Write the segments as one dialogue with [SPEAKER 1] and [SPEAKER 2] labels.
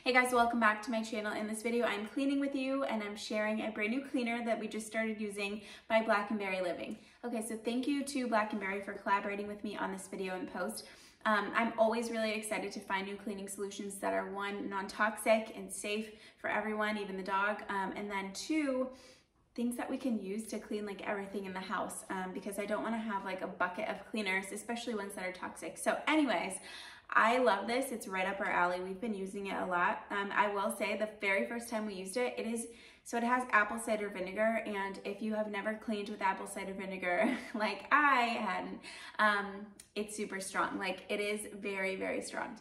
[SPEAKER 1] Hey guys, welcome back to my channel. In this video, I'm cleaning with you and I'm sharing a brand new cleaner that we just started using by Black & Berry Living. Okay, so thank you to Black & Berry for collaborating with me on this video and post. I'm always really excited to find new cleaning solutions that are one, non-toxic and safe for everyone, even the dog, and then two, things that we can use to clean like everything in the house because I don't want to have like a bucket of cleaners, especially ones that are toxic. So anyways, I love this. It's right up our alley. We've been using it a lot. I will say the very first time we used it, it has apple cider vinegar, and if you have never cleaned with apple cider vinegar like I hadn't, it's super strong. Like it is very, very strong.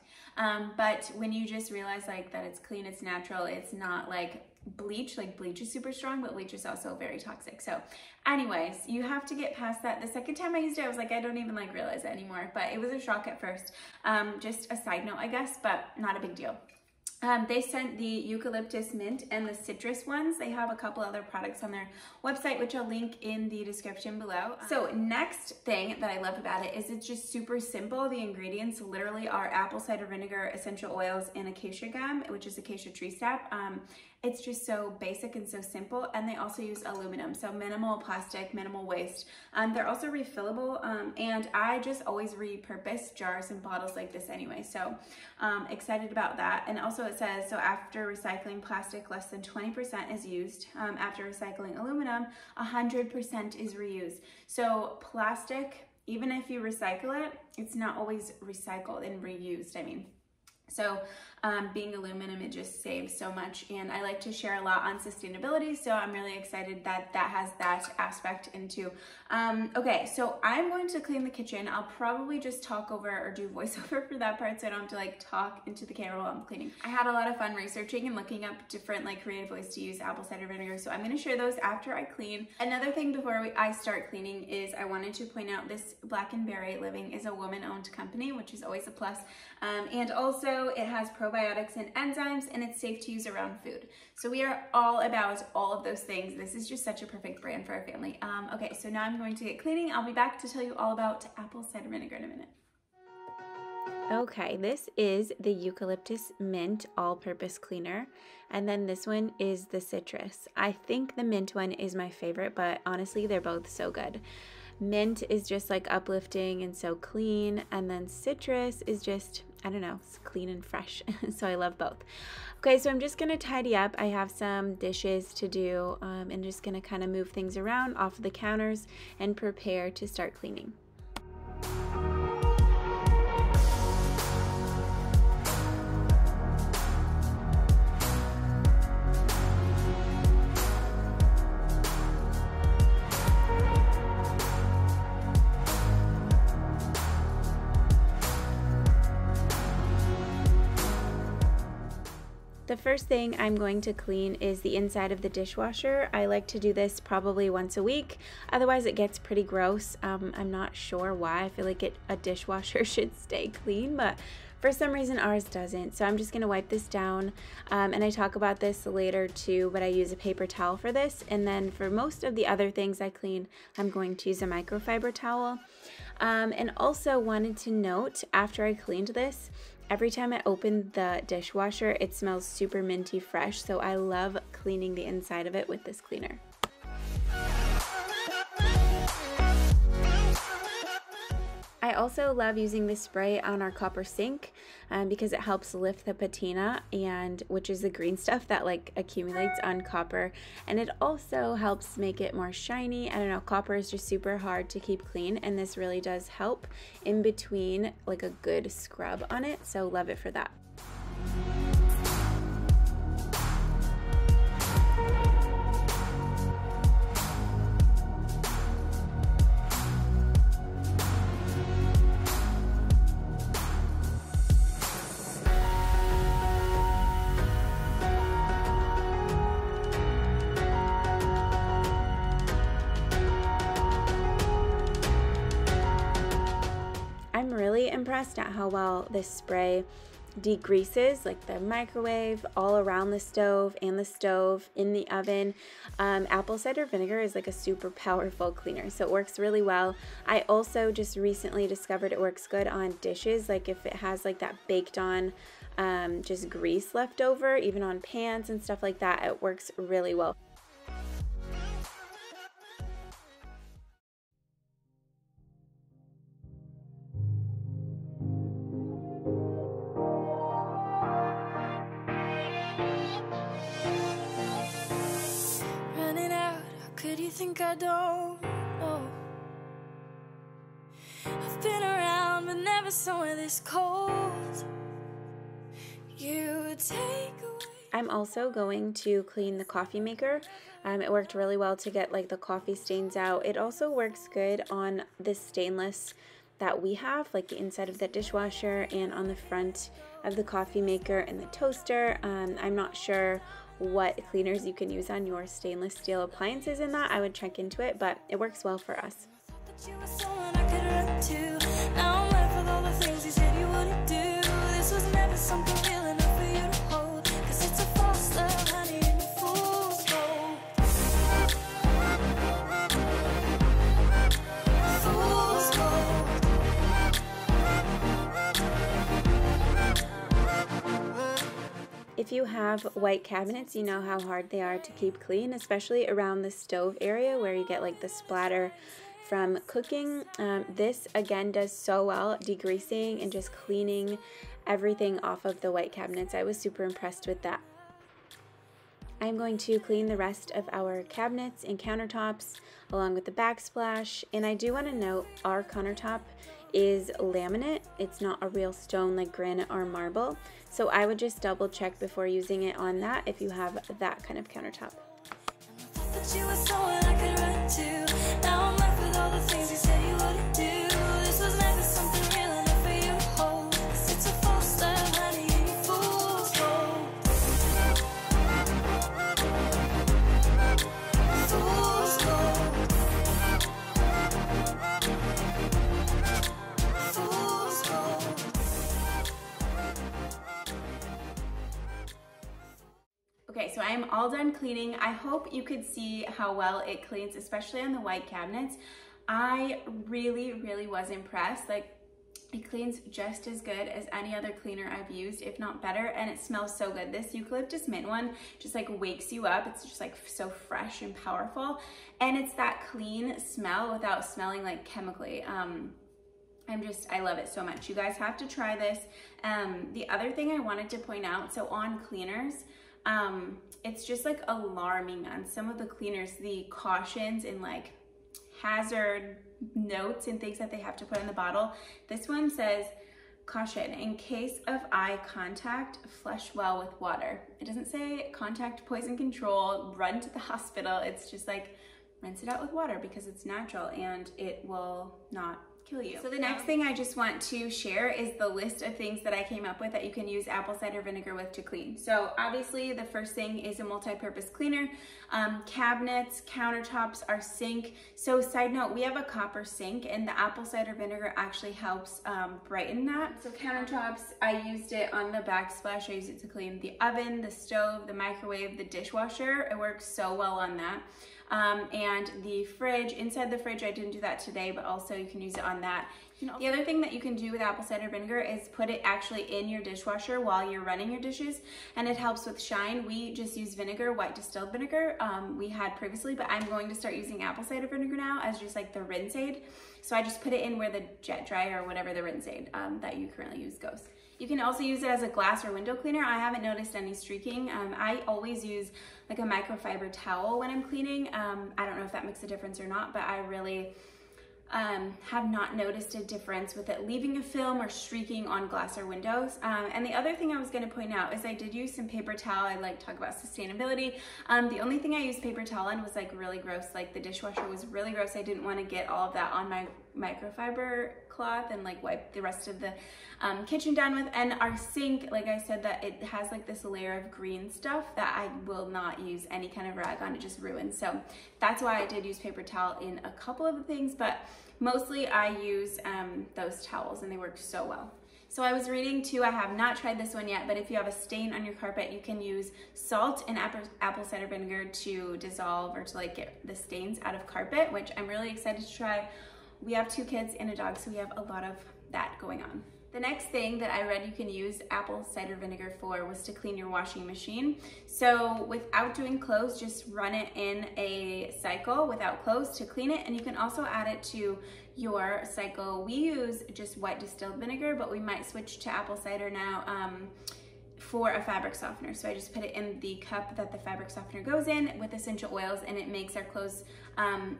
[SPEAKER 1] But when you just realize like that it's clean, it's natural, it's not like bleach is super strong, but bleach is also very toxic. So anyways, you have to get past that. The second time I used it, I was like, I don't even like realize it anymore, but it was a shock at first. Just a side note, I guess, but not a big deal. They sent the eucalyptus mint and the citrus ones. They have a couple other products on their website, which I'll link in the description below. So next thing that I love about it is it's just super simple. The ingredients literally are apple cider vinegar, essential oils, and acacia gum, which is acacia tree sap. It's just so basic and so simple, and they also use aluminum, so minimal plastic, minimal waste. They're also refillable, and I just always repurpose jars and bottles like this anyway, so excited about that. And also it says, so after recycling plastic, less than 20% is used. After recycling aluminum, 100% is reused. So plastic, even if you recycle it, it's not always recycled and reused, I mean. So being aluminum, it just saves so much, and I like to share a lot on sustainability, so I'm really excited that that has that aspect into. Okay, so I'm going to clean the kitchen. I'll probably just talk over or do voiceover for that part so I don't have to like talk into the camera while I'm cleaning. I had a lot of fun researching and looking up different like creative ways to use apple cider vinegar, so I'm going to share those after I clean. Another thing before I start cleaning is I wanted to point out this Black & Berry Living is a woman-owned company, which is always a plus, and also it has probiotics and enzymes, and it's safe to use around food. So we are all about all of those things. This is just such a perfect brand for our family. Okay, so now I'm going to get cleaning. I'll be back to tell you all about apple cider vinegar in a minute. Okay, this is the eucalyptus mint all-purpose cleaner, and then this one is the citrus. I think the mint one is my favorite, but honestly, they're both so good. Mint is just like uplifting and so clean, and then citrus is just, I don't know, it's clean and fresh. So I love both. Okay, so I'm just gonna tidy up. I have some dishes to do, and just gonna kind of move things around off of the counters and prepare to start cleaning. The first thing I'm going to clean is the inside of the dishwasher. I like to do this probably once a week, otherwise it gets pretty gross. I'm not sure why. I feel like a dishwasher should stay clean, but for some reason ours doesn't. So I'm just gonna wipe this down, and I talk about this later too, but I use a paper towel for this, and then for most of the other things I clean, I'm going to use a microfiber towel. And also wanted to note, after I cleaned this, every time I open the dishwasher, it smells super minty fresh, so I love cleaning the inside of it with this cleaner. I also love using this spray on our copper sink because it helps lift the patina, and which is the green stuff that like accumulates on copper, and it also helps make it more shiny. I don't know, copper is just super hard to keep clean, and this really does help in between like a good scrub on it, so love it for that. I'm really impressed at how well this spray degreases like the microwave, all around the stove, and the stove, in the oven. Apple cider vinegar is like a super powerful cleaner, so it works really well. I also just recently discovered it works good on dishes, like if it has like that baked on just grease left over, even on pans and stuff like that. It works really well.
[SPEAKER 2] Running out, how could you think I don't know? I've been around, but never somewhere this cold. You take away.
[SPEAKER 1] I'm also going to clean the coffee maker. It worked really well to get like the coffee stains out. It also works good on this stainless that we have, like the inside of the dishwasher and on the front of the coffee maker and the toaster. I'm not sure what cleaners you can use on your stainless steel appliances in that. I would check into it, but it works well for us. If you have white cabinets, you know how hard they are to keep clean, especially around the stove area where you get like the splatter from cooking. This again does so well degreasing and just cleaning everything off of the white cabinets. I was super impressed with that. I'm going to clean the rest of our cabinets and countertops along with the backsplash. And I do want to note our countertop is laminate. It's not a real stone like granite or marble. So I would just double check before using it on that if you have that kind of countertop. Okay, so I'm all done cleaning. I hope you could see how well it cleans, especially on the white cabinets. I really was impressed. Like, it cleans just as good as any other cleaner I've used, if not better, and it smells so good. This eucalyptus mint one just like wakes you up. It's just like so fresh and powerful, and it's that clean smell without smelling like chemically. I love it so much. You guys have to try this. The other thing I wanted to point out, so on cleaners, it's just like alarming on some of the cleaners, the cautions and like hazard notes and things that they have to put in the bottle. This one says, caution, in case of eye contact, flush well with water. It doesn't say contact poison control, run to the hospital. It's just like rinse it out with water because it's natural and it will not kill you. So the next thing I just want to share is the list of things that I came up with that you can use apple cider vinegar with to clean. So obviously the first thing is a multi-purpose cleaner. Cabinets, countertops, our sink. So side note, we have a copper sink and the apple cider vinegar actually helps brighten that. So countertops, I used it on the backsplash. I used it to clean the oven, the stove, the microwave, the dishwasher. It works so well on that. And the fridge, inside the fridge, I didn't do that today, but also you can use it on that. The other thing that you can do with apple cider vinegar is put it actually in your dishwasher while you're running your dishes, and it helps with shine. We just use vinegar, white distilled vinegar, we had previously, but I'm going to start using apple cider vinegar now as just like the rinse aid. So I just put it in where the jet dryer or whatever the rinse aid that you currently use goes. You can also use it as a glass or window cleaner. I haven't noticed any streaking. I always use like a microfiber towel when I'm cleaning. I don't know if that makes a difference or not, but I really have not noticed a difference with it leaving a film or streaking on glass or windows. And the other thing I was going to point out is I did use some paper towel. I like talk about sustainability. The only thing I used paper towel on was like really gross. Like the dishwasher was really gross. I didn't want to get all of that on my microfiber cloth and like wipe the rest of the kitchen down with. And our sink, like I said, that it has like this layer of green stuff that I will not use any kind of rag on. It just ruins. So that's why I did use paper towel in a couple of the things, but mostly I use those towels and they work so well. So I was reading too, I have not tried this one yet, but if you have a stain on your carpet, you can use salt and apple cider vinegar to dissolve or to like get the stains out of carpet, which I'm really excited to try. We have 2 kids and a dog, so we have a lot of that going on. The next thing that I read you can use apple cider vinegar for was to clean your washing machine. So without doing clothes, just run it in a cycle without clothes to clean it. And you can also add it to your cycle. We use just white distilled vinegar, but we might switch to apple cider now for a fabric softener. So I just put it in the cup that the fabric softener goes in with essential oils, and it makes our clothes,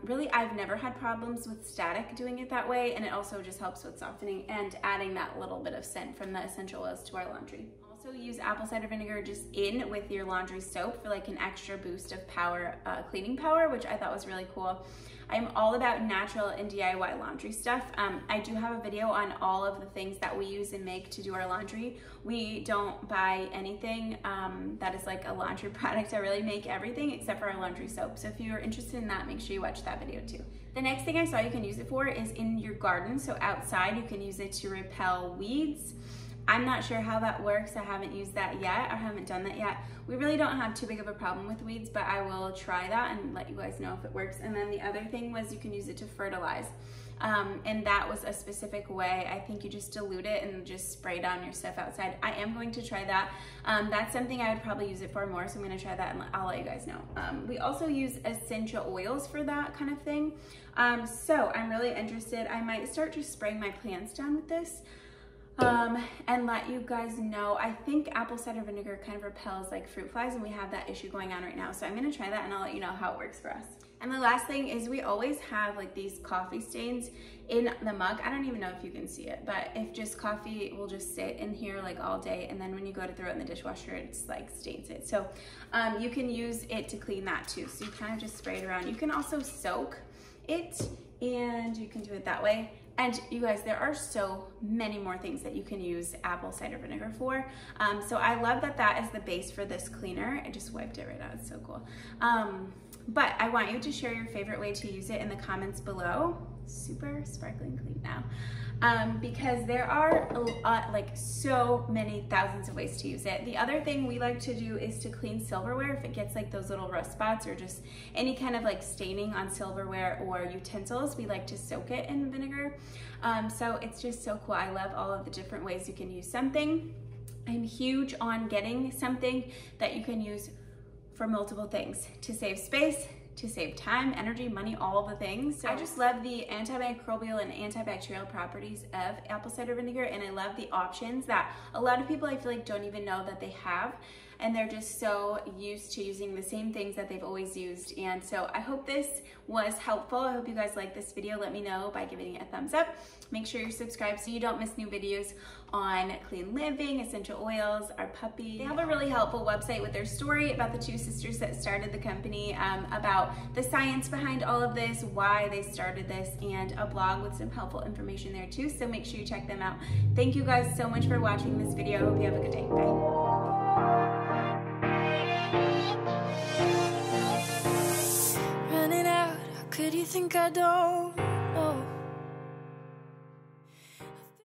[SPEAKER 1] really, I've never had problems with static doing it that way, and it also just helps with softening and adding that little bit of scent from the essential oils to our laundry. Also use apple cider vinegar just in with your laundry soap for like an extra boost of power, cleaning power, which I thought was really cool. I'm all about natural and DIY laundry stuff. I do have a video on all of the things that we use and make to do our laundry. We don't buy anything that is like a laundry product. I really make everything except for our laundry soap. So if you're interested in that, make sure you watch that video too. The next thing I saw you can use it for is in your garden. So outside, you can use it to repel weeds. I'm not sure how that works. I haven't used that yet, or haven't done that yet. We really don't have too big of a problem with weeds, but I will try that and let you guys know if it works. And then the other thing was you can use it to fertilize. And that was a specific way. I think you just dilute it and just spray down your stuff outside. I am going to try that. That's something I would probably use it for more, so I'm gonna try that and I'll let you guys know. We also use essential oils for that kind of thing. So I'm really interested. I might start just spraying my plants down with this. And let you guys know. I think apple cider vinegar kind of repels like fruit flies, and we have that issue going on right now. So I'm gonna try that and I'll let you know how it works for us. And the last thing is we always have like these coffee stains in the mug. I don't even know if you can see it, but if just coffee will just sit in here like all day, and then when you go to throw it in the dishwasher, it's like stains it. So you can use it to clean that too. So you kind of just spray it around. You can also soak it, and you can do it that way. And you guys, there are so many more things that you can use apple cider vinegar for. So I love that that is the base for this cleaner. I just wiped it right out, it's so cool. But I want you to share your favorite way to use it in the comments below. Super sparkling clean now. Because there are like so many thousands of ways to use it. The other thing we like to do is to clean silverware if it gets like those little rust spots or just any kind of like staining on silverware or utensils. We like to soak it in vinegar. So it's just so cool. I love all of the different ways you can use something. I'm huge on getting something that you can use for multiple things to save space, to save time, energy, money, all the things. So I just love the antimicrobial and antibacterial properties of apple cider vinegar, and I love the options that a lot of people I feel like don't even know that they have, and they're just so used to using the same things that they've always used. And so I hope this was helpful. I hope you guys like this video. Let me know by giving it a thumbs up. Make sure you're subscribed so you don't miss new videos on clean living, essential oils, our puppy. They have a really helpful website with their story about the two sisters that started the company, about the science behind all of this, why they started this, and a blog with some helpful information there too. So make sure you check them out. Thank you guys so much for watching this video. I hope you have a good day. Bye.
[SPEAKER 2] Running out, how could you think I don't know?